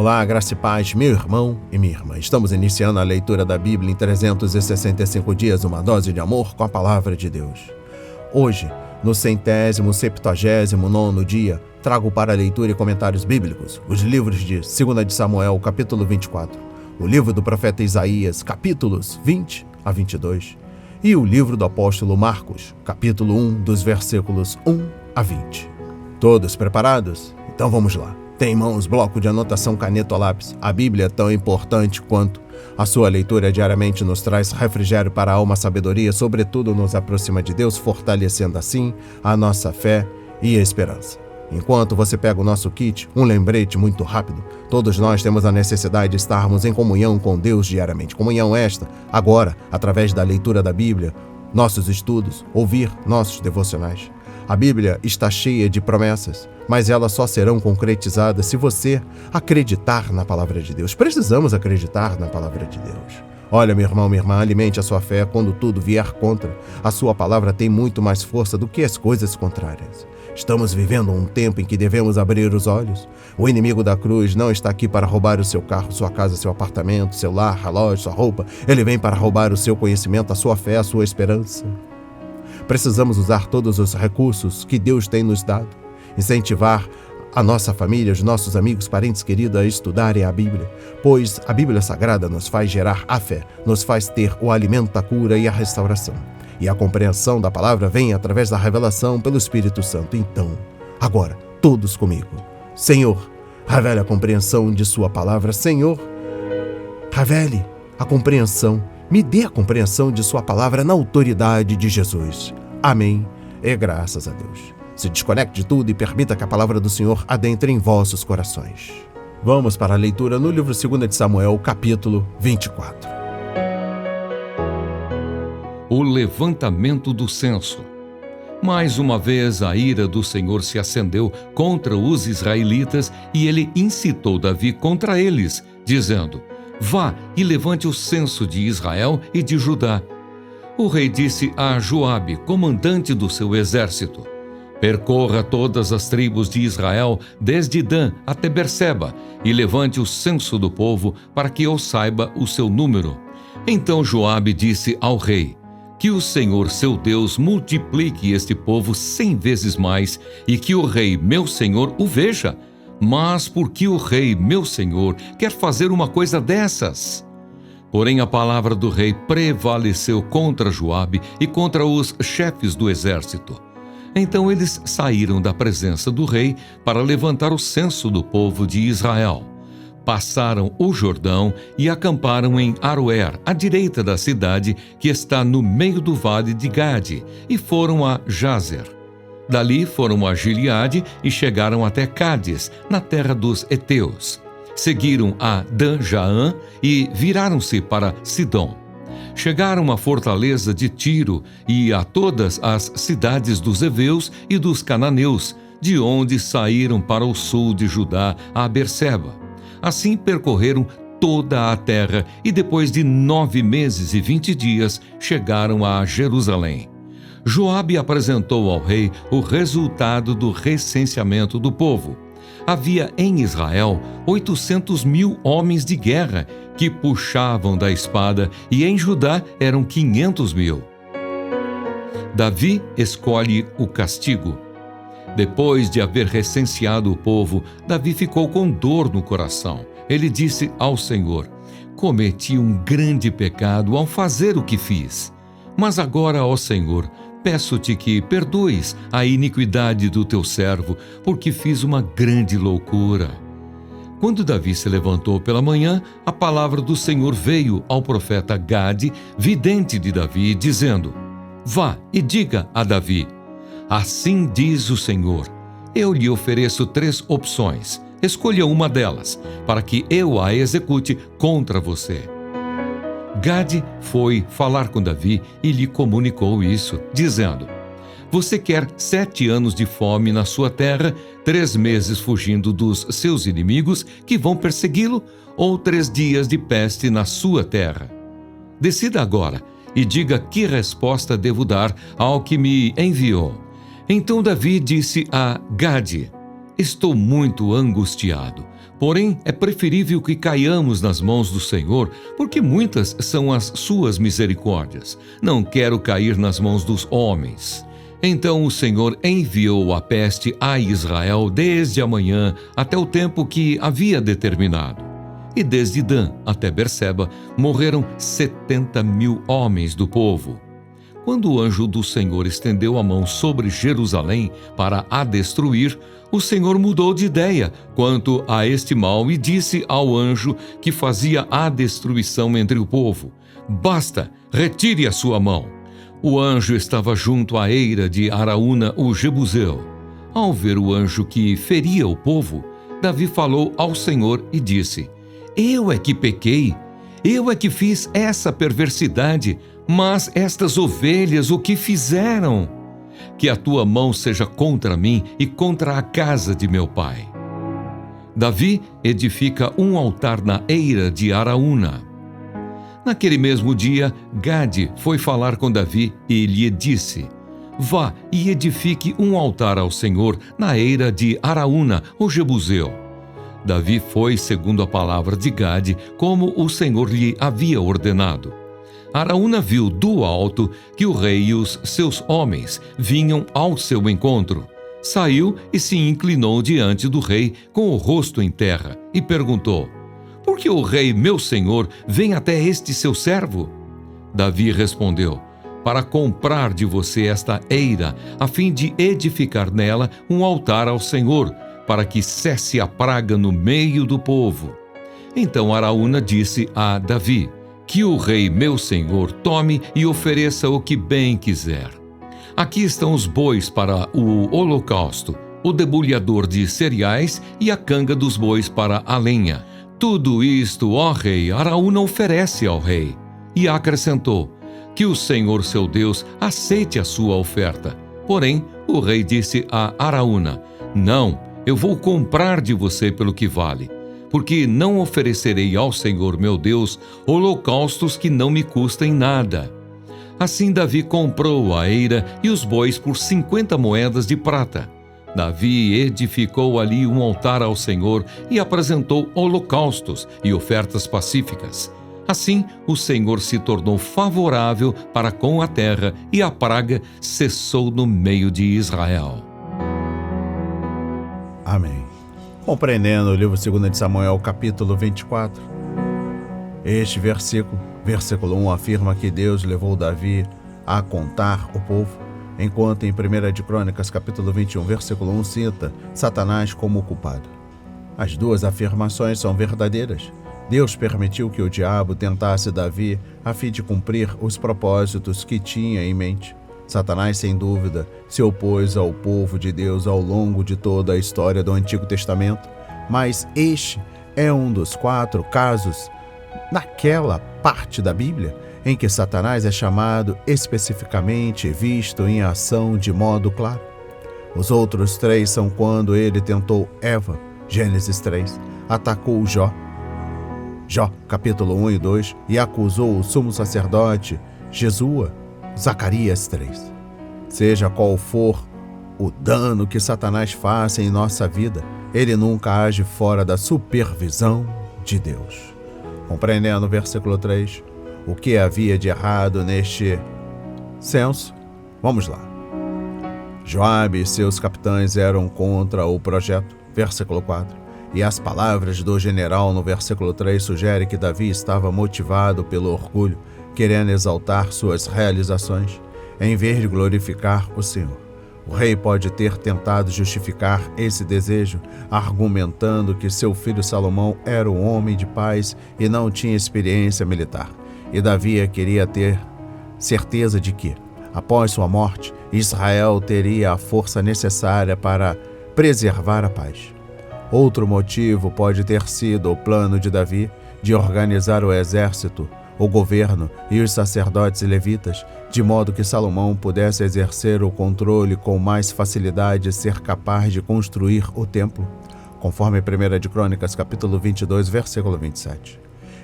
Olá, graça e paz, meu irmão e minha irmã. Estamos iniciando a leitura da Bíblia em 365 dias, uma dose de amor com a Palavra de Deus. Hoje, no 179º dia, trago para leitura e comentários bíblicos os livros de 2 de Samuel, capítulo 24, o livro do profeta Isaías, capítulos 20 a 22, e o livro do apóstolo Marcos, capítulo 1, dos versículos 1 a 20. Todos preparados? Então vamos lá. Tem em mãos bloco de anotação, caneta ou lápis. A Bíblia é tão importante quanto. A sua leitura diariamente nos traz refrigério para a alma, sabedoria, sobretudo nos aproxima de Deus, fortalecendo assim a nossa fé e esperança. Enquanto você pega o nosso kit, um lembrete muito rápido. Todos nós temos a necessidade de estarmos em comunhão com Deus diariamente. Comunhão esta, agora, através da leitura da Bíblia, nossos estudos, ouvir nossos devocionais. A Bíblia está cheia de promessas, mas elas só serão concretizadas se você acreditar na Palavra de Deus. Precisamos acreditar na Palavra de Deus. Olha, meu irmão, minha irmã, alimente a sua fé quando tudo vier contra. A sua palavra tem muito mais força do que as coisas contrárias. Estamos vivendo um tempo em que devemos abrir os olhos. O inimigo da cruz não está aqui para roubar o seu carro, sua casa, seu apartamento, seu lar, relógio, sua roupa. Ele vem para roubar o seu conhecimento, a sua fé, a sua esperança. Precisamos usar todos os recursos que Deus tem nos dado, incentivar a nossa família, os nossos amigos, parentes queridos a estudarem a Bíblia, pois a Bíblia Sagrada nos faz gerar a fé, nos faz ter o alimento da cura e a restauração. E a compreensão da palavra vem através da revelação pelo Espírito Santo. Então, agora, todos comigo. Senhor, revele a compreensão de sua palavra. Senhor, revele a compreensão. Me dê a compreensão de sua palavra na autoridade de Jesus. Amém. E graças a Deus. Se desconecte de tudo e permita que a palavra do Senhor adentre em vossos corações. Vamos para a leitura no livro 2 de Samuel, capítulo 24. O levantamento do censo. Mais uma vez a ira do Senhor se acendeu contra os israelitas e ele incitou Davi contra eles, dizendo: Vá e levante o censo de Israel e de Judá. O rei disse a Joabe, comandante do seu exército: Percorra todas as tribos de Israel, desde Dan até Berseba, e levante o censo do povo, para que eu saiba o seu número. Então Joabe disse ao rei: Que o Senhor, seu Deus, multiplique este povo 100 vezes mais, e que o rei, meu senhor, o veja. Mas por que o rei, meu senhor, quer fazer uma coisa dessas? Porém a palavra do rei prevaleceu contra Joabe e contra os chefes do exército. Então eles saíram da presença do rei para levantar o censo do povo de Israel. Passaram o Jordão e acamparam em Aroer, à direita da cidade, que está no meio do vale de Gade, e foram a Jazer. Dali foram a Gileade e chegaram até Cádiz, na terra dos heteus. Seguiram a Dan-Jaã e viraram-se para Sidom. Chegaram à fortaleza de Tiro e a todas as cidades dos heveus e dos cananeus, de onde saíram para o sul de Judá a Berseba. Assim percorreram toda a terra e depois de 9 meses e 20 dias chegaram a Jerusalém. Joabe apresentou ao rei o resultado do recenseamento do povo. Havia em Israel 800.000 homens de guerra que puxavam da espada e em Judá eram 500.000. Davi escolhe o castigo. Depois de haver recenseado o povo, Davi ficou com dor no coração. Ele disse ao Senhor: Cometi um grande pecado ao fazer o que fiz. Mas agora, ó Senhor, peço-te que perdoes a iniquidade do teu servo, porque fiz uma grande loucura. Quando Davi se levantou pela manhã, a palavra do Senhor veio ao profeta Gade, vidente de Davi, dizendo: Vá e diga a Davi: Assim diz o Senhor, eu lhe ofereço 3 opções. Escolha uma delas, para que eu a execute contra você. Gade foi falar com Davi e lhe comunicou isso, dizendo: Você quer 7 anos de fome na sua terra, 3 meses fugindo dos seus inimigos que vão persegui-lo, ou 3 dias de peste na sua terra? Decida agora e diga que resposta devo dar ao que me enviou. Então Davi disse a Gade: Estou muito angustiado, Porém, é preferível que caiamos nas mãos do Senhor, porque muitas são as suas misericórdias. Não quero cair nas mãos dos homens. Então o Senhor enviou a peste a Israel desde a manhã até o tempo que havia determinado. E desde Dan até Berseba morreram 70.000 homens do povo. Quando o anjo do Senhor estendeu a mão sobre Jerusalém para a destruir, o Senhor mudou de ideia quanto a este mal e disse ao anjo que fazia a destruição entre o povo: "Basta, retire a sua mão." O anjo estava junto à eira de Araúna, o Jebuseu. Ao ver o anjo que feria o povo, Davi falou ao Senhor e disse: "Eu é que pequei, eu é que fiz essa perversidade, mas estas ovelhas o que fizeram? Que a tua mão seja contra mim e contra a casa de meu pai." Davi edifica um altar na eira de Araúna. Naquele mesmo dia, Gade foi falar com Davi e lhe disse: "Vá e edifique um altar ao Senhor na eira de Araúna, o Jebuseu." Davi foi segundo a palavra de Gade, como o Senhor lhe havia ordenado. Araúna viu do alto que o rei e os seus homens vinham ao seu encontro. Saiu e se inclinou diante do rei com o rosto em terra e perguntou: "Por que o rei, meu senhor, vem até este seu servo?" Davi respondeu: "Para comprar de você esta eira, a fim de edificar nela um altar ao Senhor, para que cesse a praga no meio do povo." Então Araúna disse a Davi: "Que o rei, meu senhor, tome e ofereça o que bem quiser. Aqui estão os bois para o holocausto, o debulhador de cereais e a canga dos bois para a lenha. Tudo isto, ó rei, Araúna oferece ao rei." E acrescentou: "Que o Senhor seu Deus aceite a sua oferta." Porém, o rei disse a Araúna: "Não, eu vou comprar de você pelo que vale, porque não oferecerei ao Senhor meu Deus holocaustos que não me custem nada." Assim Davi comprou a eira e os bois por 50 moedas de prata. Davi edificou ali um altar ao Senhor e apresentou holocaustos e ofertas pacíficas. Assim, o Senhor se tornou favorável para com a terra e a praga cessou no meio de Israel. Amém. Compreendendo o livro 2 de Samuel, capítulo 24. Este versículo 1, afirma que Deus levou Davi a contar o povo, enquanto em 1 de Crônicas, capítulo 21, versículo 1, cita Satanás como culpado. As duas afirmações são verdadeiras. Deus permitiu que o diabo tentasse Davi a fim de cumprir os propósitos que tinha em mente. Satanás, sem dúvida, se opôs ao povo de Deus ao longo de toda a história do Antigo Testamento, mas este é um dos 4 casos naquela parte da Bíblia em que Satanás é chamado especificamente e visto em ação de modo claro. Os outros 3 são quando ele tentou Eva, Gênesis 3, atacou Jó, capítulo 1 e 2, e acusou o sumo sacerdote Jesua, Zacarias 3. Seja qual for o dano que Satanás faça em nossa vida, ele nunca age fora da supervisão de Deus. Compreendendo o versículo 3, o que havia de errado neste censo? Vamos lá. Joabe e seus capitães eram contra o projeto, versículo 4. E as palavras do general no versículo 3 sugerem que Davi estava motivado pelo orgulho, querendo exaltar suas realizações, em vez de glorificar o Senhor. O rei pode ter tentado justificar esse desejo, argumentando que seu filho Salomão era um homem de paz e não tinha experiência militar. E Davi queria ter certeza de que, após sua morte, Israel teria a força necessária para preservar a paz. Outro motivo pode ter sido o plano de Davi de organizar o exército, o governo e os sacerdotes e levitas, de modo que Salomão pudesse exercer o controle com mais facilidade e ser capaz de construir o templo, conforme 1 de Crônicas, capítulo 22, versículo 27.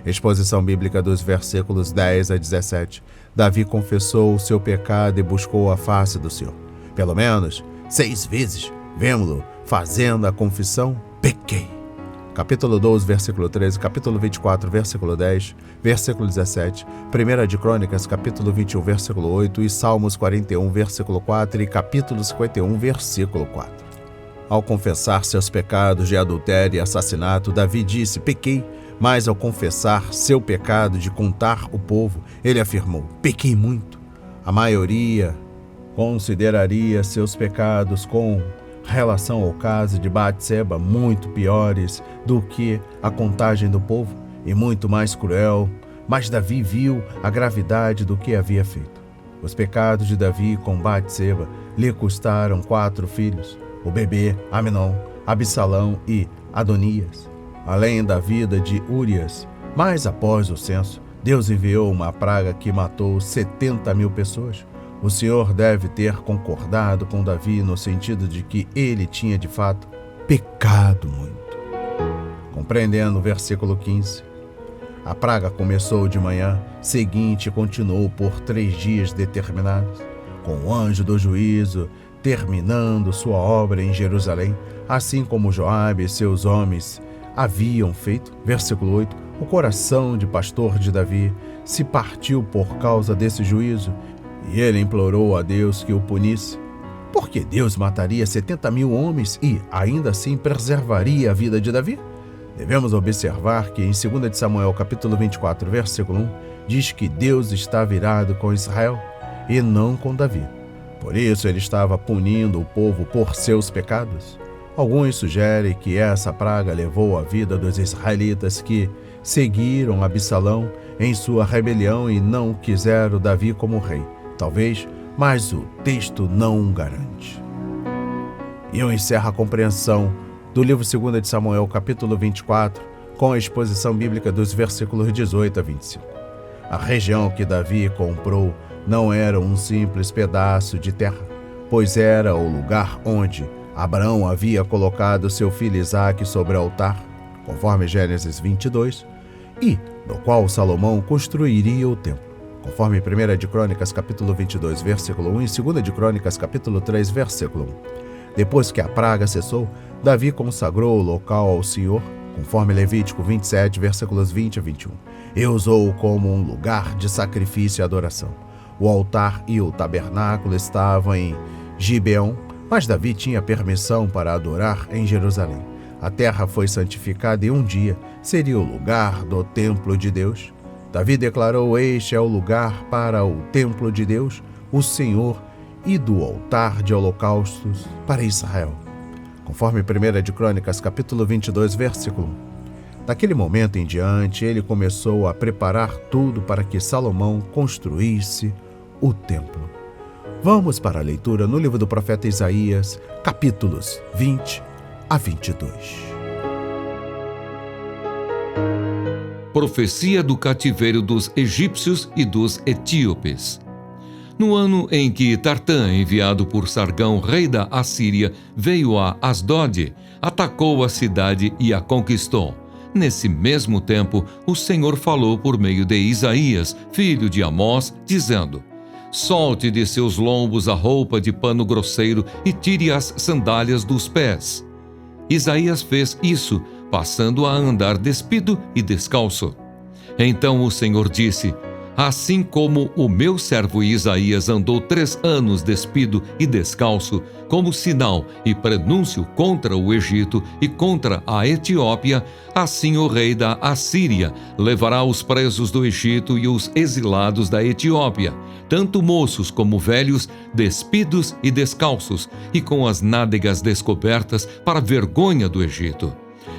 Exposição bíblica dos versículos 10 a 17. Davi confessou o seu pecado e buscou a face do Senhor. Pelo menos 6 vezes vemos-lo fazendo a confissão: pequei. capítulo 12, versículo 13, capítulo 24, versículo 10, versículo 17, 1 de Crônicas, capítulo 21, versículo 8 e Salmos 41, versículo 4 e capítulo 51, versículo 4. Ao confessar seus pecados de adultério e assassinato, Davi disse: pequei, mas ao confessar seu pecado de contar o povo, ele afirmou: pequei muito. A maioria consideraria seus pecados com relação ao caso de Batseba muito piores do que a contagem do povo e muito mais cruel, mas Davi viu a gravidade do que havia feito. Os pecados de Davi com Batseba lhe custaram 4 filhos, o bebê Aminon, Absalão e Adonias, além da vida de Urias. Mas após o censo, Deus enviou uma praga que matou 70.000 pessoas. O Senhor deve ter concordado com Davi no sentido de que ele tinha de fato pecado muito. Compreendendo o versículo 15. A praga começou de manhã seguinte e continuou por 3 dias determinados, com o anjo do juízo terminando sua obra em Jerusalém, assim como Joabe e seus homens haviam feito. Versículo 8. O coração de pastor de Davi se partiu por causa desse juízo, e ele implorou a Deus que o punisse. Porque Deus mataria 70.000 homens e, ainda assim, preservaria a vida de Davi? Devemos observar que em 2 de Samuel, capítulo 24, versículo 1, diz que Deus está virado com Israel e não com Davi. Por isso ele estava punindo o povo por seus pecados. Alguns sugerem que essa praga levou a vida dos israelitas que seguiram Absalão em sua rebelião e não quiseram Davi como rei. Talvez, mas o texto não garante. E eu encerro a compreensão do livro 2 de Samuel, capítulo 24, com a exposição bíblica dos versículos 18 a 25. A região que Davi comprou não era um simples pedaço de terra, pois era o lugar onde Abraão havia colocado seu filho Isaque sobre o altar, conforme Gênesis 22, e no qual Salomão construiria o templo, conforme 1 de Crônicas, capítulo 22, versículo 1 e 2 de Crônicas, capítulo 3, versículo 1. Depois que a praga cessou, Davi consagrou o local ao Senhor, conforme Levítico 27, versículos 20 a 21, e usou-o como um lugar de sacrifício e adoração. O altar e o tabernáculo estavam em Gibeão, mas Davi tinha permissão para adorar em Jerusalém. A terra foi santificada e um dia seria o lugar do templo de Deus. Davi declarou: este é o lugar para o templo de Deus, o Senhor, e do altar de holocaustos para Israel. Conforme 1 de Crônicas, capítulo 22, versículo 1. Daquele momento em diante, ele começou a preparar tudo para que Salomão construísse o templo. Vamos para a leitura no livro do profeta Isaías, capítulos 20 a 22. Profecia do cativeiro dos egípcios e dos etíopes. No ano em que Tartã, enviado por Sargão, rei da Assíria, veio a Asdod, atacou a cidade e a conquistou. Nesse mesmo tempo, o Senhor falou por meio de Isaías, filho de Amós, dizendo: solte de seus lombos a roupa de pano grosseiro e tire as sandálias dos pés. Isaías fez isso, passando a andar despido e descalço. Então o Senhor disse: assim como o meu servo Isaías andou 3 anos despido e descalço, como sinal e prenúncio contra o Egito e contra a Etiópia, assim o rei da Assíria levará os presos do Egito e os exilados da Etiópia, tanto moços como velhos, despidos e descalços, e com as nádegas descobertas, para vergonha do Egito.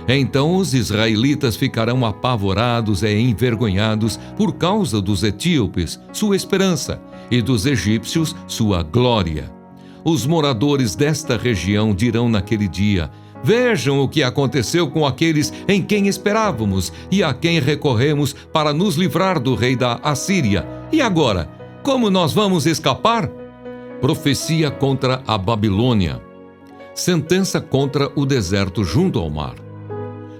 Então os israelitas ficarão apavorados e envergonhados por causa dos etíopes, sua esperança, e dos egípcios, sua glória. Os moradores desta região dirão naquele dia: vejam o que aconteceu com aqueles em quem esperávamos e a quem recorremos para nos livrar do rei da Assíria. E agora, como nós vamos escapar? Profecia contra a Babilônia. Sentença contra o deserto junto ao mar.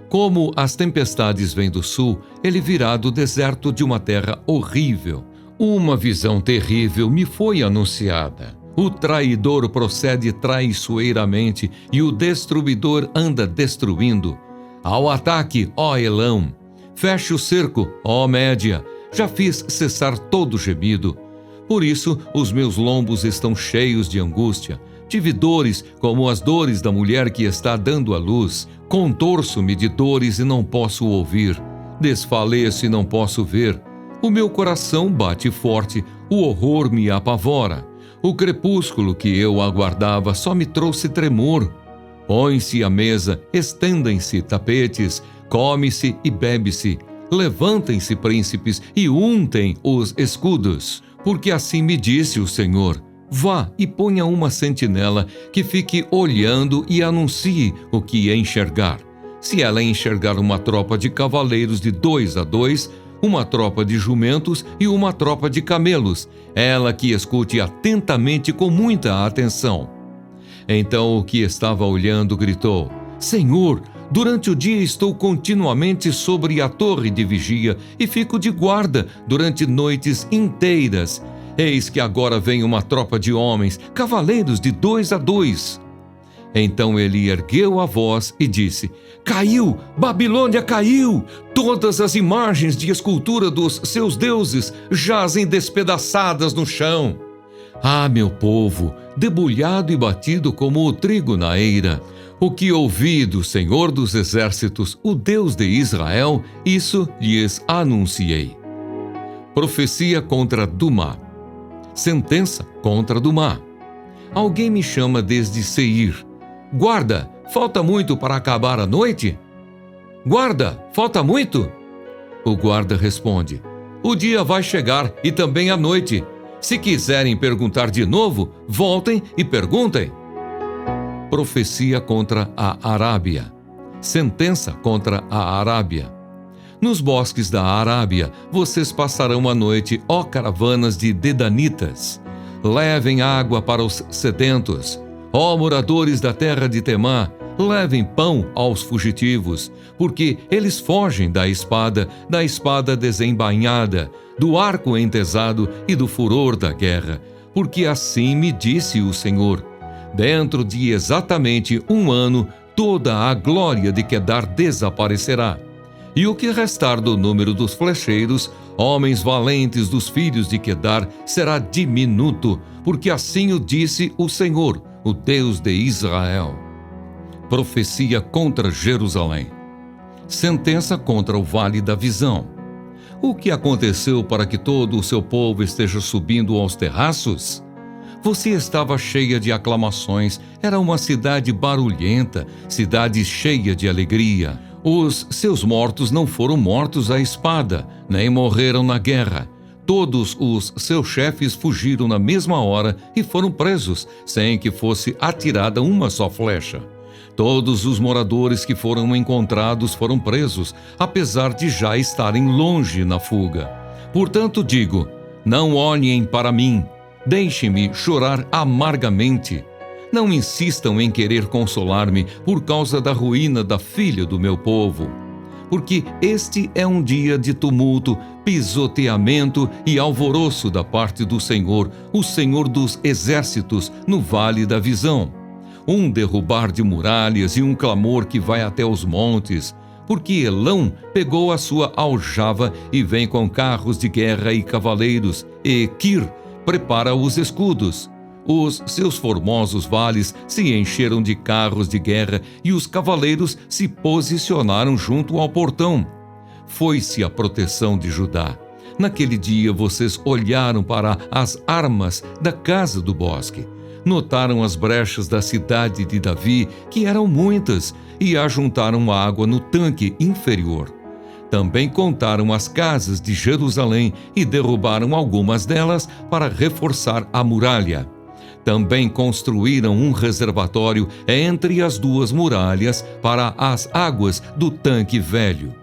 Como as tempestades vêm do sul, ele virá do deserto de uma terra horrível. Uma visão terrível me foi anunciada. O traidor procede traiçoeiramente e o destruidor anda destruindo. Ao ataque, ó Elão! Feche o cerco, ó Média! Já fiz cessar todo gemido. Por isso, os meus lombos estão cheios de angústia. Tive dores como as dores da mulher que está dando à luz. Contorço-me de dores e não posso ouvir. Desfaleço e não posso ver. O meu coração bate forte, o horror me apavora. O crepúsculo que eu aguardava só me trouxe tremor. Põe-se à mesa, estendem-se tapetes, come-se e bebe-se. Levantem-se, príncipes, e untem os escudos. Porque assim me disse o Senhor: vá e ponha uma sentinela que fique olhando e anuncie o que enxergar. Se ela enxergar uma tropa de cavaleiros de 2 a 2, uma tropa de jumentos e uma tropa de camelos, ela que escute atentamente com muita atenção. Então o que estava olhando gritou: Senhor, durante o dia estou continuamente sobre a torre de vigia e fico de guarda durante noites inteiras. Eis que agora vem uma tropa de homens, cavaleiros de 2 a 2. Então ele ergueu a voz e disse: Caiu! Babilônia caiu! Todas as imagens de escultura dos seus deuses jazem despedaçadas no chão. Ah, meu povo, debulhado e batido como o trigo na eira, o que ouvi do Senhor dos Exércitos, o Deus de Israel, isso lhes anunciei. Profecia contra Dumá. Sentença contra Dumá. Alguém me chama desde Seir. Guarda, falta muito para acabar a noite? Guarda, falta muito? O guarda responde: o dia vai chegar e também a noite. Se quiserem perguntar de novo, voltem e perguntem. Profecia contra a Arábia. Sentença contra a Arábia. Nos bosques da Arábia, vocês passarão a noite, ó caravanas de dedanitas. Levem água para os sedentos. Ó moradores da terra de Temá, levem pão aos fugitivos, porque eles fogem da espada desembainhada, do arco entesado e do furor da guerra. Porque assim me disse o Senhor: dentro de exatamente 1 ano, toda a glória de Quedar desaparecerá. E o que restar do número dos flecheiros, homens valentes dos filhos de Quedar, será diminuto, porque assim o disse o Senhor, o Deus de Israel. Profecia contra Jerusalém. Sentença contra o Vale da Visão. O que aconteceu para que todo o seu povo esteja subindo aos terraços? Você estava cheia de aclamações, era uma cidade barulhenta, cidade cheia de alegria. Os seus mortos não foram mortos à espada, nem morreram na guerra. Todos os seus chefes fugiram na mesma hora e foram presos, sem que fosse atirada uma só flecha. Todos os moradores que foram encontrados foram presos, apesar de já estarem longe na fuga. Portanto digo, não olhem para mim, deixem-me chorar amargamente. Não insistam em querer consolar-me por causa da ruína da filha do meu povo. Porque este é um dia de tumulto, pisoteamento e alvoroço da parte do Senhor, o Senhor dos Exércitos, no Vale da Visão. Um derrubar de muralhas e um clamor que vai até os montes, porque Elão pegou a sua aljava e vem com carros de guerra e cavaleiros, e Kir prepara os escudos. Os seus formosos vales se encheram de carros de guerra e os cavaleiros se posicionaram junto ao portão. Foi-se a proteção de Judá. Naquele dia vocês olharam para as armas da casa do bosque. Notaram as brechas da cidade de Davi, que eram muitas, e ajuntaram água no tanque inferior. Também contaram as casas de Jerusalém e derrubaram algumas delas para reforçar a muralha. Também construíram um reservatório entre as 2 muralhas para as águas do tanque velho.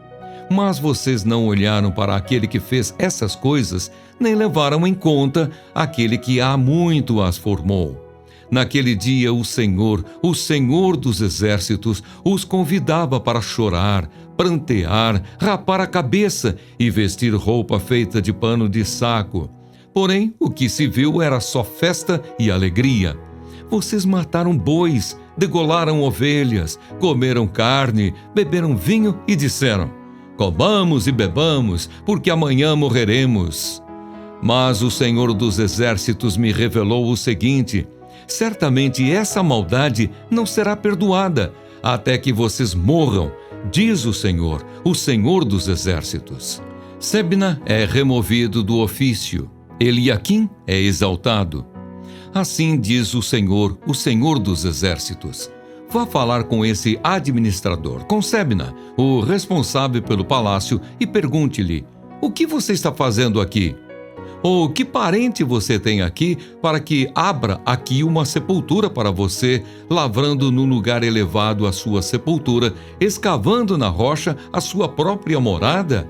Mas vocês não olharam para aquele que fez essas coisas, nem levaram em conta aquele que há muito as formou. Naquele dia o Senhor dos Exércitos, os convidava para chorar, prantear, rapar a cabeça e vestir roupa feita de pano de saco. Porém, o que se viu era só festa e alegria. Vocês mataram bois, degolaram ovelhas, comeram carne, beberam vinho e disseram: comamos e bebamos, porque amanhã morreremos. Mas o Senhor dos Exércitos me revelou o seguinte: certamente essa maldade não será perdoada, até que vocês morram, diz o Senhor dos Exércitos. Sebna é removido do ofício, Eliaquim é exaltado. Assim diz o Senhor dos Exércitos: vá falar com esse administrador, com Sebna, o responsável pelo palácio, e pergunte-lhe: o que você está fazendo aqui? Ou que parente você tem aqui para que abra aqui uma sepultura para você, lavrando no lugar elevado a sua sepultura, escavando na rocha a sua própria morada?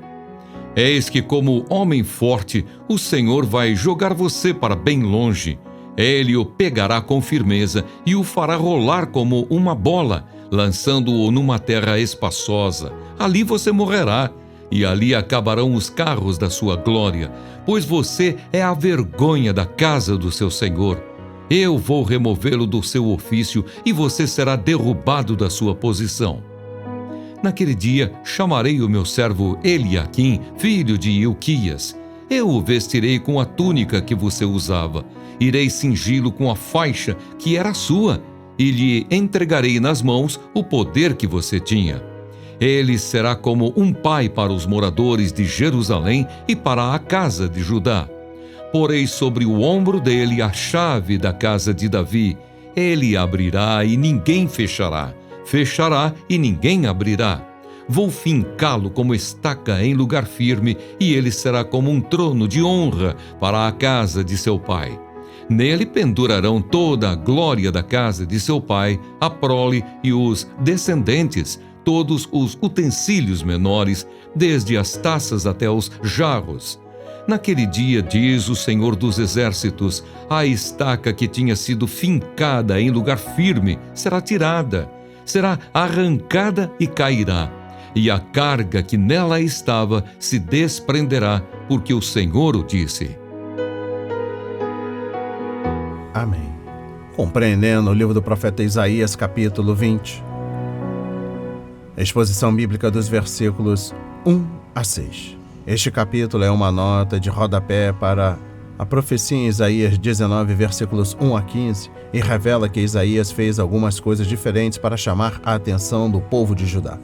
Eis que, como homem forte, o Senhor vai jogar você para bem longe. Ele o pegará com firmeza e o fará rolar como uma bola, lançando-o numa terra espaçosa. Ali você morrerá, e ali acabarão os carros da sua glória, pois você é a vergonha da casa do seu Senhor. Eu vou removê-lo do seu ofício e você será derrubado da sua posição. Naquele dia chamarei o meu servo Eliaquim, filho de Hilquias. Eu o vestirei com a túnica que você usava, irei cingi-lo com a faixa que era sua, e lhe entregarei nas mãos o poder que você tinha. Ele será como um pai para os moradores de Jerusalém e para a casa de Judá. Porei sobre o ombro dele a chave da casa de Davi. Ele abrirá e ninguém fechará, fechará e ninguém abrirá. Vou fincá-lo como estaca em lugar firme, e ele será como um trono de honra para a casa de seu pai. Nele pendurarão toda a glória da casa de seu pai, a prole e os descendentes, todos os utensílios menores, desde as taças até os jarros. Naquele dia, diz o Senhor dos Exércitos, a estaca que tinha sido fincada em lugar firme será tirada, será arrancada e cairá, e a carga que nela estava se desprenderá, porque o Senhor o disse. Amém. Compreendendo o livro do profeta Isaías, capítulo 20. Exposição bíblica dos versículos 1 a 6. Este capítulo é uma nota de rodapé para a profecia em Isaías 19, versículos 1 a 15, e revela que Isaías fez algumas coisas diferentes para chamar a atenção do povo de Judá.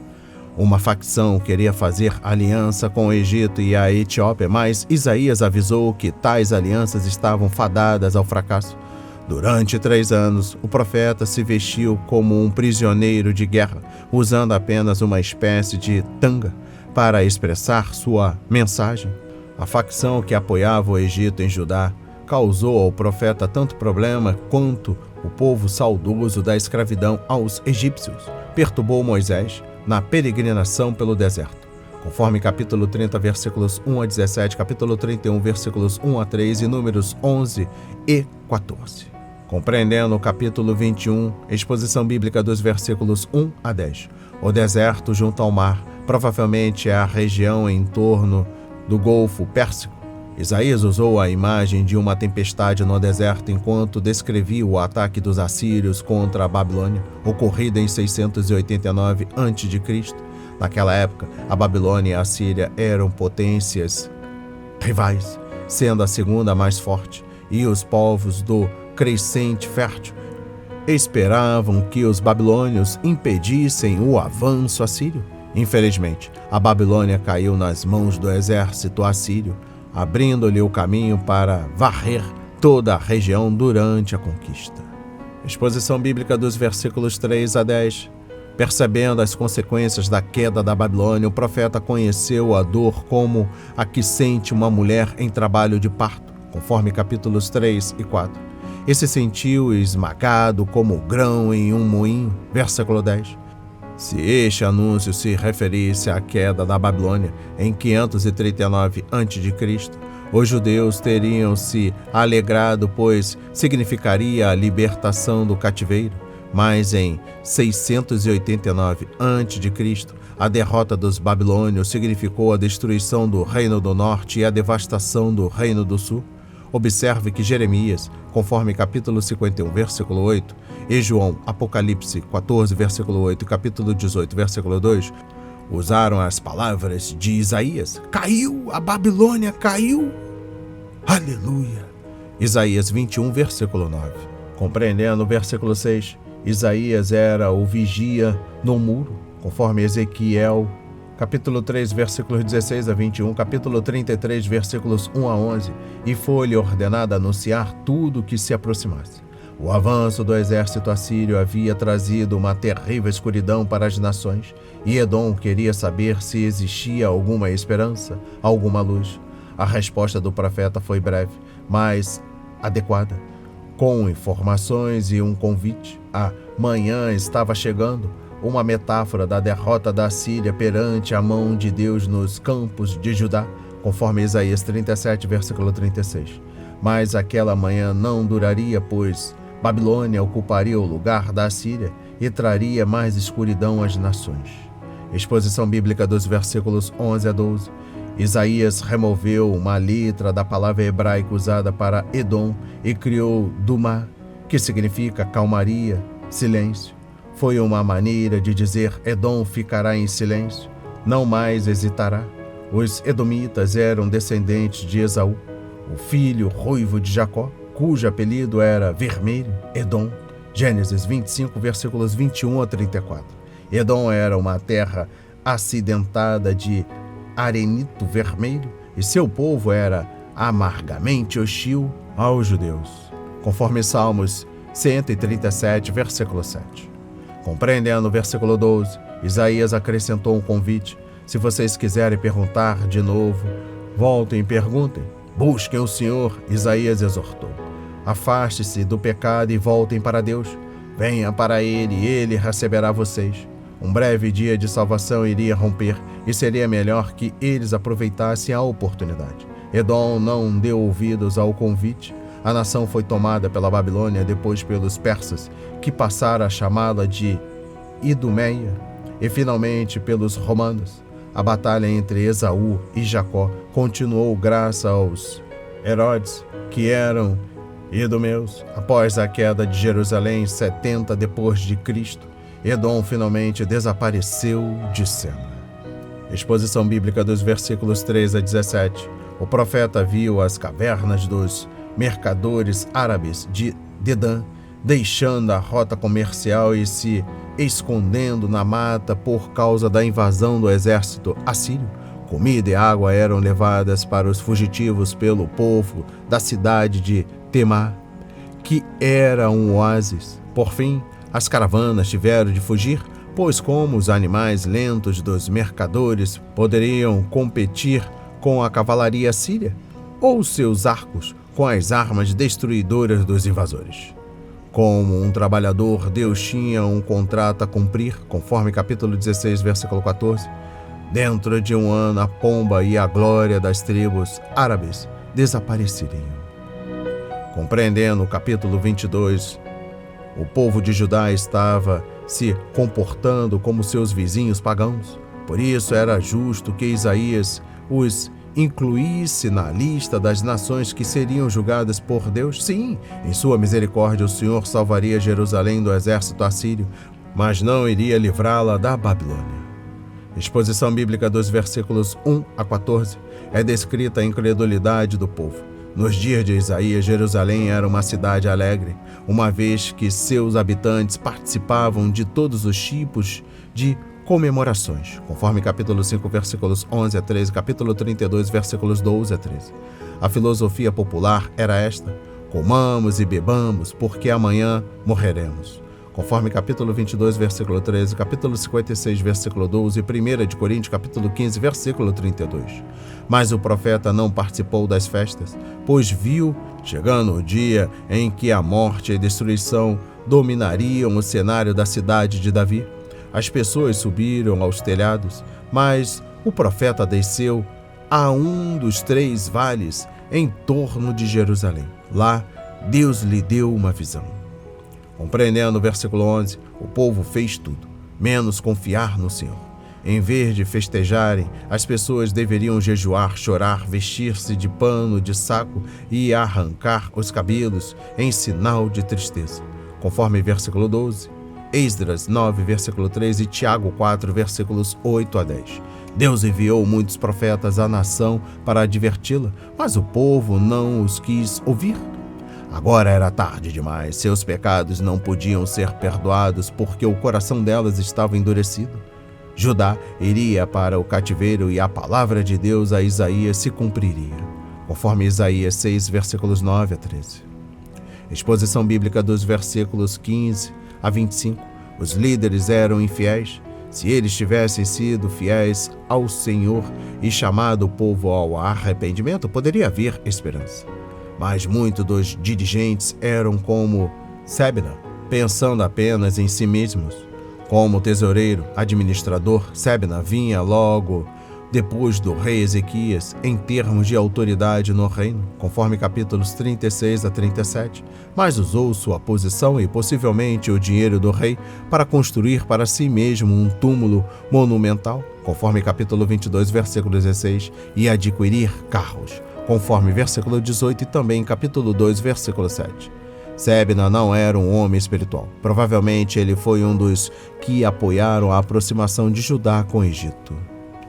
Uma facção queria fazer aliança com o Egito e a Etiópia, mas Isaías avisou que tais alianças estavam fadadas ao fracasso. Durante 3 anos, o profeta se vestiu como um prisioneiro de guerra, usando apenas uma espécie de tanga para expressar sua mensagem. A facção que apoiava o Egito em Judá causou ao profeta tanto problema quanto o povo saudoso da escravidão aos egípcios perturbou Moisés na peregrinação pelo deserto. Conforme capítulo 30, versículos 1 a 17, capítulo 31, versículos 1 a 3 e números 11 e 14. Compreendendo o capítulo 21, exposição bíblica dos versículos 1 a 10. O deserto junto ao mar provavelmente é a região em torno do Golfo Pérsico. Isaías usou a imagem de uma tempestade no deserto enquanto descrevia o ataque dos assírios contra a Babilônia, ocorrido em 689 a.C. Naquela época, a Babilônia e a Síria eram potências rivais, sendo a segunda mais forte, e os povos do crescente fértil esperavam que os babilônios impedissem o avanço assírio. Infelizmente, a Babilônia caiu nas mãos do exército assírio, abrindo-lhe o caminho para varrer toda a região durante a conquista. Exposição bíblica dos versículos 3 a 10. Percebendo as consequências da queda da Babilônia, o profeta conheceu a dor como a que sente uma mulher em trabalho de parto, conforme capítulos 3 e 4. E se sentiu esmagado como grão em um moinho, versículo 10. Se este anúncio se referisse à queda da Babilônia em 539 a.C., os judeus teriam se alegrado, pois significaria a libertação do cativeiro. Mas em 689 a.C., a derrota dos babilônios significou a destruição do Reino do Norte e a devastação do Reino do Sul. Observe que Jeremias, conforme capítulo 51, versículo 8, e João, Apocalipse 14, versículo 8 e capítulo 18, versículo 2, usaram as palavras de Isaías. Caiu, a Babilônia caiu. Aleluia. Isaías 21, versículo 9. Compreendendo o versículo 6, Isaías era o vigia no muro, conforme Ezequiel, capítulo 3, versículos 16 a 21, capítulo 33, versículos 1 a 11, e foi-lhe ordenado anunciar tudo o que se aproximasse. O avanço do exército assírio havia trazido uma terrível escuridão para as nações, e Edom queria saber se existia alguma esperança, alguma luz. A resposta do profeta foi breve, mas adequada, com informações e um convite. A manhã estava chegando, uma metáfora da derrota da Síria perante a mão de Deus nos campos de Judá, conforme Isaías 37, versículo 36. Mas aquela manhã não duraria, pois Babilônia ocuparia o lugar da Síria e traria mais escuridão às nações. Exposição bíblica dos versículos 11 a 12. Isaías removeu uma letra da palavra hebraica usada para Edom e criou Dumá, que significa calmaria, silêncio. Foi uma maneira de dizer: Edom ficará em silêncio, não mais hesitará. Os edomitas eram descendentes de Esaú, o filho ruivo de Jacó, cujo apelido era Vermelho, Edom. Gênesis 25, versículos 21 a 34. Edom era uma terra acidentada de arenito vermelho e seu povo era amargamente hostil aos judeus, conforme Salmos 137, versículo 7. Compreendendo o versículo 12, Isaías acrescentou um convite. Se vocês quiserem perguntar de novo, voltem e perguntem. Busquem o Senhor, Isaías exortou. Afaste-se do pecado e voltem para Deus. Venha para Ele e Ele receberá vocês. Um breve dia de salvação iria romper e seria melhor que eles aproveitassem a oportunidade. Edom não deu ouvidos ao convite. A nação foi tomada pela Babilônia, depois pelos persas, que passaram a chamá-la de Idumeia, e finalmente pelos romanos. A batalha entre Esaú e Jacó continuou graças aos Herodes, que eram idumeus. Após a queda de Jerusalém, 70 depois de Cristo, Edom finalmente desapareceu de cena. Exposição bíblica dos versículos 3 a 17. O profeta viu as cavernas dos mercadores árabes de Dedã, deixando a rota comercial e se escondendo na mata por causa da invasão do exército assírio. Comida e água eram levadas para os fugitivos pelo povo da cidade de Temá, que era um oásis. Por fim, as caravanas tiveram de fugir, pois como os animais lentos dos mercadores poderiam competir com a cavalaria síria, ou seus arcos com as armas destruidoras dos invasores. Como um trabalhador, Deus tinha um contrato a cumprir, conforme capítulo 16, versículo 14. Dentro de um ano, a pomba e a glória das tribos árabes desapareceriam. Compreendendo o capítulo 22, o povo de Judá estava se comportando como seus vizinhos pagãos. Por isso era justo que Isaías os incluísse na lista das nações que seriam julgadas por Deus. Sim, em sua misericórdia o Senhor salvaria Jerusalém do exército assírio, mas não iria livrá-la da Babilônia. Exposição bíblica dos versículos 1 a 14 é descrita a incredulidade do povo. Nos dias de Isaías, Jerusalém era uma cidade alegre, uma vez que seus habitantes participavam de todos os tipos de comemorações, conforme capítulo 5, versículos 11 a 13, capítulo 32, versículos 12 a 13. A filosofia popular era esta: comamos e bebamos, porque amanhã morreremos, conforme capítulo 22, versículo 13, capítulo 56, versículo 12 e 1 de Coríntios, capítulo 15, versículo 32. Mas o profeta não participou das festas, pois viu chegando o dia em que a morte e a destruição dominariam o cenário da cidade de Davi. As pessoas subiram aos telhados, mas o profeta desceu a um dos 3 vales em torno de Jerusalém. Lá, Deus lhe deu uma visão. Compreendendo o versículo 11, o povo fez tudo, menos confiar no Senhor. Em vez de festejarem, as pessoas deveriam jejuar, chorar, vestir-se de pano de saco e arrancar os cabelos em sinal de tristeza. Conforme versículo 12, Esdras 9, versículo 3 e Tiago 4, versículos 8 a 10. Deus enviou muitos profetas à nação para adverti-la, mas o povo não os quis ouvir. Agora era tarde demais. Seus pecados não podiam ser perdoados porque o coração delas estava endurecido. Judá iria para o cativeiro e a palavra de Deus a Isaías se cumpriria, conforme Isaías 6, versículos 9 a 13. Exposição bíblica dos versículos 15 a 25. Os líderes eram infiéis. Se eles tivessem sido fiéis ao Senhor e chamado o povo ao arrependimento, poderia haver esperança. Mas muitos dos dirigentes eram como Sebna, pensando apenas em si mesmos. Como tesoureiro, administrador, Sebna vinha logo depois do rei Ezequias em termos de autoridade no reino, conforme capítulos 36 a 37, mas usou sua posição e possivelmente o dinheiro do rei para construir para si mesmo um túmulo monumental, conforme capítulo 22, versículo 16, e adquirir carros, conforme versículo 18 e também capítulo 2, versículo 7. Sebna não era um homem espiritual. Provavelmente ele foi um dos que apoiaram a aproximação de Judá com o Egito.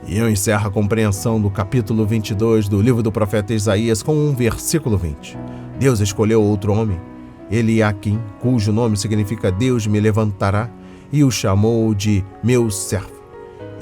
E eu encerro a compreensão do capítulo 22 do livro do profeta Isaías com um versículo 20. Deus escolheu outro homem, Eliaquim, cujo nome significa Deus me levantará, e o chamou de meu servo.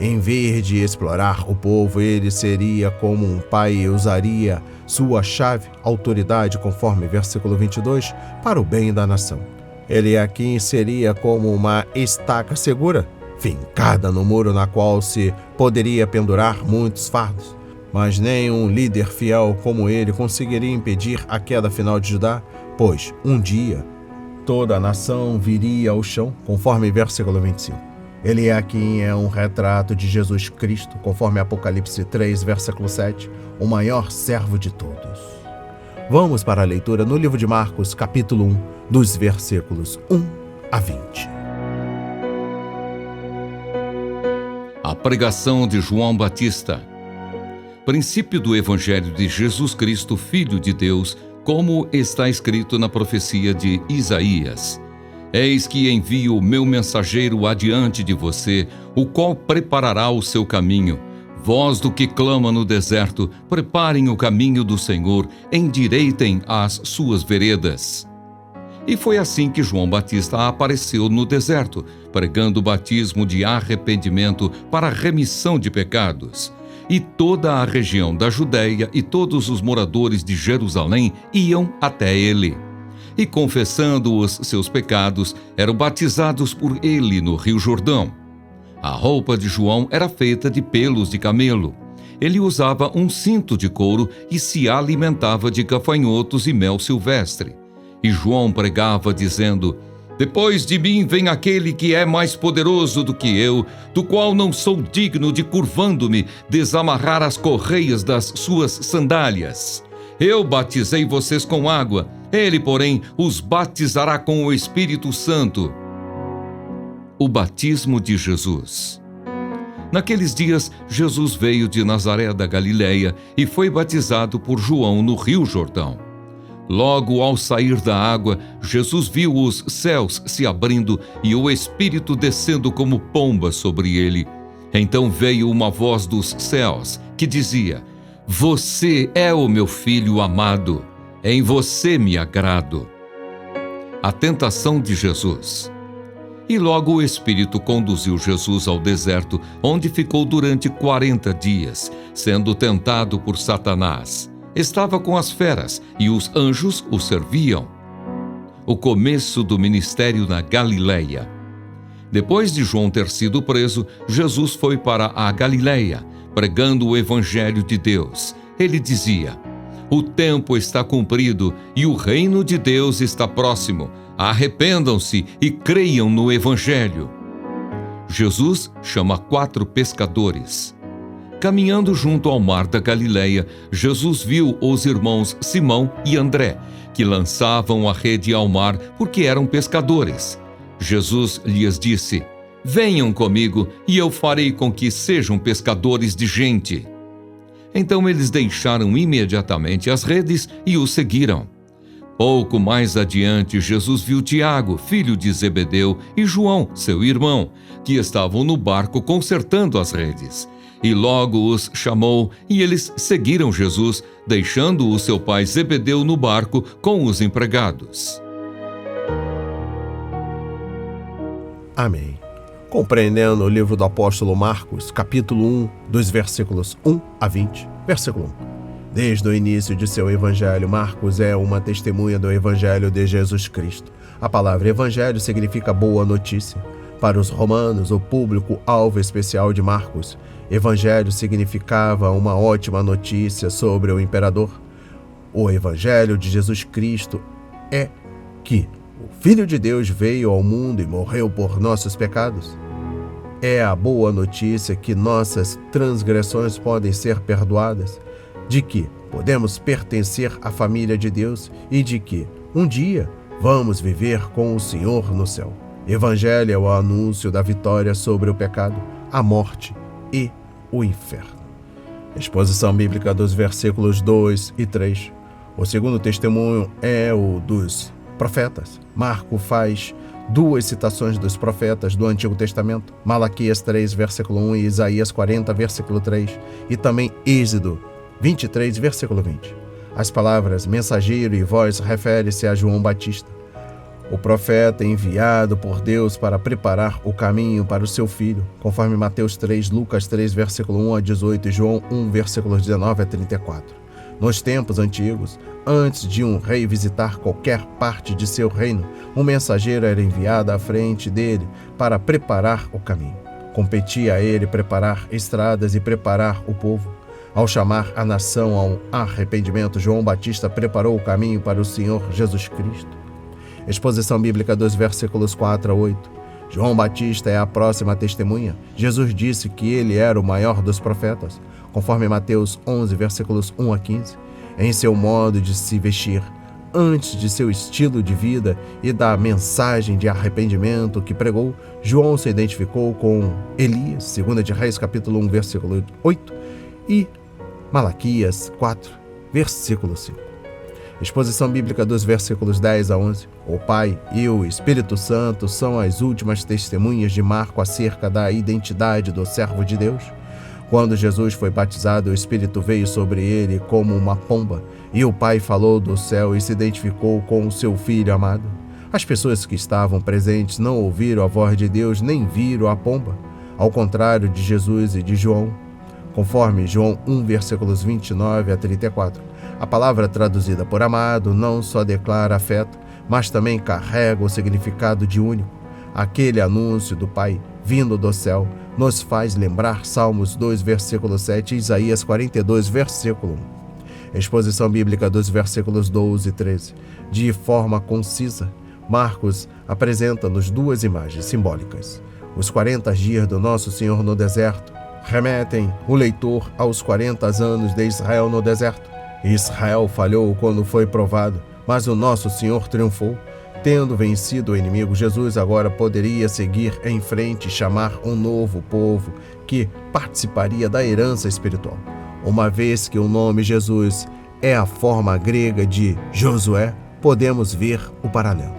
Em vez de explorar o povo, ele seria como um pai e usaria sua chave, autoridade, conforme versículo 22, para o bem da nação. Eliaquim seria como uma estaca segura, fincada no muro na qual se poderia pendurar muitos fardos. Mas nem um líder fiel como ele conseguiria impedir a queda final de Judá, pois um dia toda a nação viria ao chão, conforme versículo 25. Eliaquim é um retrato de Jesus Cristo, conforme Apocalipse 3, versículo 7, o maior servo de todos. Vamos para a leitura no livro de Marcos, capítulo 1, dos versículos 1 a 20. A pregação de João Batista. Princípio do Evangelho de Jesus Cristo, Filho de Deus, como está escrito na profecia de Isaías. Eis que envio o meu mensageiro adiante de você, o qual preparará o seu caminho. Voz do que clama no deserto, preparem o caminho do Senhor, endireitem as suas veredas. E foi assim que João Batista apareceu no deserto, pregando o batismo de arrependimento para a remissão de pecados. E toda a região da Judéia e todos os moradores de Jerusalém iam até ele. E confessando os seus pecados, eram batizados por ele no Rio Jordão. A roupa de João era feita de pelos de camelo. Ele usava um cinto de couro e se alimentava de gafanhotos e mel silvestre. E João pregava dizendo: Depois de mim vem aquele que é mais poderoso do que eu, do qual não sou digno de, curvando-me, desamarrar as correias das suas sandálias. Eu batizei vocês com água, ele, porém, os batizará com o Espírito Santo. O batismo de Jesus. Naqueles dias, Jesus veio de Nazaré da Galileia e foi batizado por João no Rio Jordão. Logo ao sair da água, Jesus viu os céus se abrindo e o Espírito descendo como pomba sobre ele. Então veio uma voz dos céus que dizia: Você é o meu Filho amado, em você me agrado. A tentação de Jesus. E logo o Espírito conduziu Jesus ao deserto, onde ficou durante 40 dias, sendo tentado por Satanás. Estava com as feras e os anjos o serviam. O começo do ministério na Galileia. Depois de João ter sido preso, Jesus foi para a Galileia, pregando o Evangelho de Deus. Ele dizia: O tempo está cumprido e o reino de Deus está próximo. Arrependam-se e creiam no Evangelho. Jesus chama 4 pescadores. Caminhando junto ao mar da Galileia, Jesus viu os irmãos Simão e André, que lançavam a rede ao mar porque eram pescadores. Jesus lhes disse: venham comigo e eu farei com que sejam pescadores de gente. Então eles deixaram imediatamente as redes e o seguiram. Pouco mais adiante, Jesus viu Tiago, filho de Zebedeu, e João, seu irmão, que estavam no barco consertando as redes. E logo os chamou, e eles seguiram Jesus, deixando o seu pai Zebedeu no barco com os empregados. Amém. Compreendendo o livro do apóstolo Marcos, capítulo 1, dos versículos 1 a 20, versículo 1. Desde o início de seu evangelho, Marcos é uma testemunha do evangelho de Jesus Cristo. A palavra evangelho significa boa notícia. Para os romanos, o público-alvo especial de Marcos, evangelho significava uma ótima notícia sobre o imperador. O evangelho de Jesus Cristo é que o Filho de Deus veio ao mundo e morreu por nossos pecados. É a boa notícia que nossas transgressões podem ser perdoadas, de que podemos pertencer à família de Deus e de que, um dia, vamos viver com o Senhor no céu. Evangelho é o anúncio da vitória sobre o pecado, a morte e o inferno. Exposição bíblica dos versículos 2 e 3. O segundo testemunho é o dos profetas. Marco faz duas citações dos profetas do Antigo Testamento, Malaquias 3, versículo 1 e Isaías 40, versículo 3, e também Êxodo 23, versículo 20. As palavras mensageiro e voz referem-se a João Batista, o profeta enviado por Deus para preparar o caminho para o seu filho, conforme Mateus 3, Lucas 3, versículo 1 a 18 e João 1, versículos 19 a 34. Nos tempos antigos, antes de um rei visitar qualquer parte de seu reino, um mensageiro era enviado à frente dele para preparar o caminho. Competia a ele preparar estradas e preparar o povo. Ao chamar a nação ao arrependimento, João Batista preparou o caminho para o Senhor Jesus Cristo. Exposição bíblica dos versículos 4 a 8. João Batista é a próxima testemunha. Jesus disse que ele era o maior dos profetas, conforme Mateus 11, versículos 1 a 15. Em seu modo de se vestir, antes de seu estilo de vida e da mensagem de arrependimento que pregou, João se identificou com Elias, 2 de Reis, capítulo 1, versículo 8, e Malaquias 4, versículo 5. Exposição bíblica dos versículos 10 a 11. O Pai e o Espírito Santo são as últimas testemunhas de Marco acerca da identidade do servo de Deus. Quando Jesus foi batizado, o Espírito veio sobre ele como uma pomba, e o Pai falou do céu e se identificou com o seu Filho amado. As pessoas que estavam presentes não ouviram a voz de Deus nem viram a pomba, ao contrário de Jesus e de João. Conforme João 1, versículos 29 a 34, a palavra traduzida por amado não só declara afeto, mas também carrega o significado de único. Aquele anúncio do Pai vindo do céu nos faz lembrar Salmos 2, versículo 7 e Isaías 42, versículo 1. Exposição bíblica dos versículos 12 e 13. De forma concisa, Marcos apresenta-nos duas imagens simbólicas. Os 40 dias do Nosso Senhor no deserto remetem o leitor aos 40 anos de Israel no deserto. Israel falhou quando foi provado, mas o Nosso Senhor triunfou. Tendo vencido o inimigo, Jesus agora poderia seguir em frente e chamar um novo povo que participaria da herança espiritual. Uma vez que o nome Jesus é a forma grega de Josué, podemos ver o paralelo.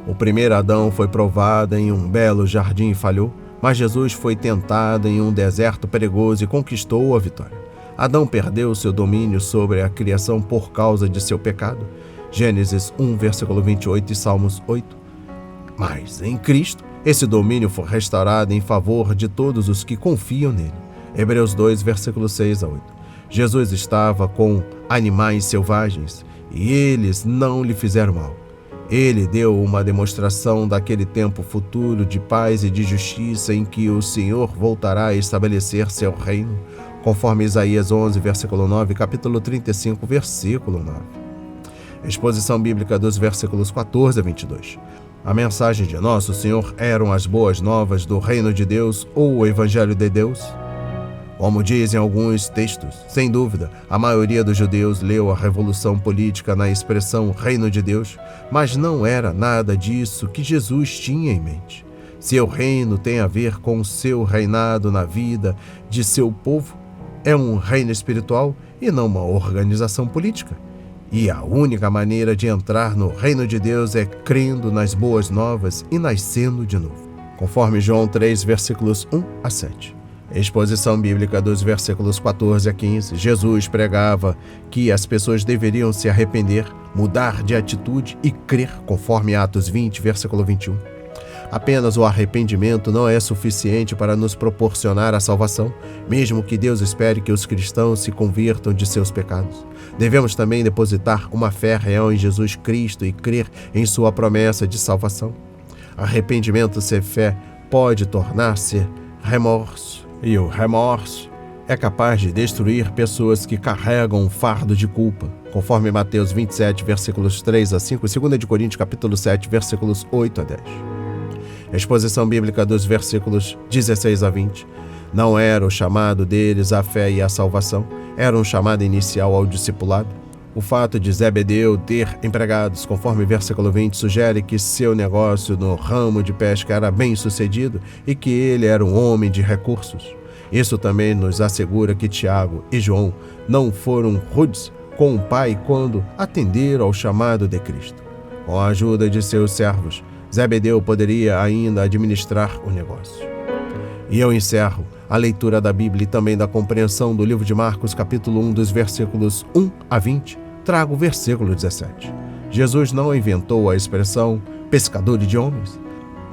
O primeiro Adão foi provado em um belo jardim e falhou, mas Jesus foi tentado em um deserto perigoso e conquistou a vitória. Adão perdeu seu domínio sobre a criação por causa de seu pecado. Gênesis 1, versículo 28 e Salmos 8. Mas em Cristo, esse domínio foi restaurado em favor de todos os que confiam nele. Hebreus 2, versículo 6 a 8. Jesus estava com animais selvagens e eles não lhe fizeram mal. Ele deu uma demonstração daquele tempo futuro de paz e de justiça em que o Senhor voltará a estabelecer seu reino, conforme Isaías 11, versículo 9 e capítulo 35, versículo 9. Exposição bíblica dos versículos 14 a 22. A mensagem de Nosso Senhor eram as boas novas do reino de Deus ou o Evangelho de Deus? Como dizem alguns textos, sem dúvida, a maioria dos judeus leu a revolução política na expressão reino de Deus, mas não era nada disso que Jesus tinha em mente. Seu reino tem a ver com seu reinado na vida de seu povo. É um reino espiritual e não uma organização política. E a única maneira de entrar no reino de Deus é crendo nas boas novas e nascendo de novo. Conforme João 3, versículos 1 a 7. Exposição bíblica dos versículos 14 a 15. Jesus pregava que as pessoas deveriam se arrepender, mudar de atitude e crer, conforme Atos 20, versículo 21. Apenas o arrependimento não é suficiente para nos proporcionar a salvação, mesmo que Deus espere que os cristãos se convirtam de seus pecados. Devemos também depositar uma fé real em Jesus Cristo e crer em sua promessa de salvação. Arrependimento sem fé pode tornar-se remorso, e o remorso é capaz de destruir pessoas que carregam um fardo de culpa, conforme Mateus 27, versículos 3 a 5 e 2 Coríntios capítulo 7, versículos 8 a 10. Exposição bíblica dos versículos 16 a 20. Não era o chamado deles à fé e à salvação, era um chamado inicial ao discipulado. O fato de Zebedeu ter empregados, conforme versículo 20, sugere que seu negócio no ramo de pesca era bem sucedido e que ele era um homem de recursos. Isso também nos assegura que Tiago e João não foram rudes com o pai quando atenderam ao chamado de Cristo. Com a ajuda de seus servos, Zebedeu poderia ainda administrar o negócio. E eu encerro a leitura da Bíblia e também da compreensão do livro de Marcos, capítulo 1, dos versículos 1 a 20, trago o versículo 17. Jesus não inventou a expressão pescador de homens.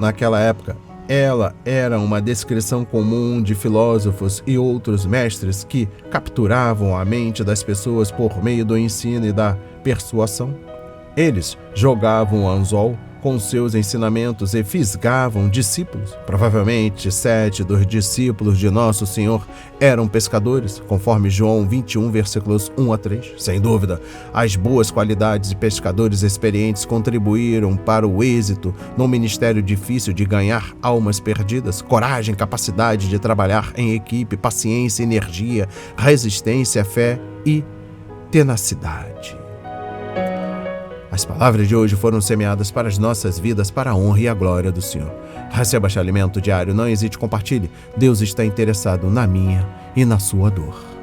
Naquela época, ela era uma descrição comum de filósofos e outros mestres que capturavam a mente das pessoas por meio do ensino e da persuasão. Eles jogavam o anzol com seus ensinamentos e fisgavam discípulos. Provavelmente 7 dos discípulos de Nosso Senhor eram pescadores, conforme João 21, versículos 1 a 3. Sem dúvida, as boas qualidades de pescadores experientes contribuíram para o êxito no ministério difícil de ganhar almas perdidas. Coragem, capacidade de trabalhar em equipe, paciência, energia, resistência, fé e tenacidade. As palavras de hoje foram semeadas para as nossas vidas, para a honra e a glória do Senhor. Receba este alimento diário, não hesite, compartilhe. Deus está interessado na minha e na sua dor.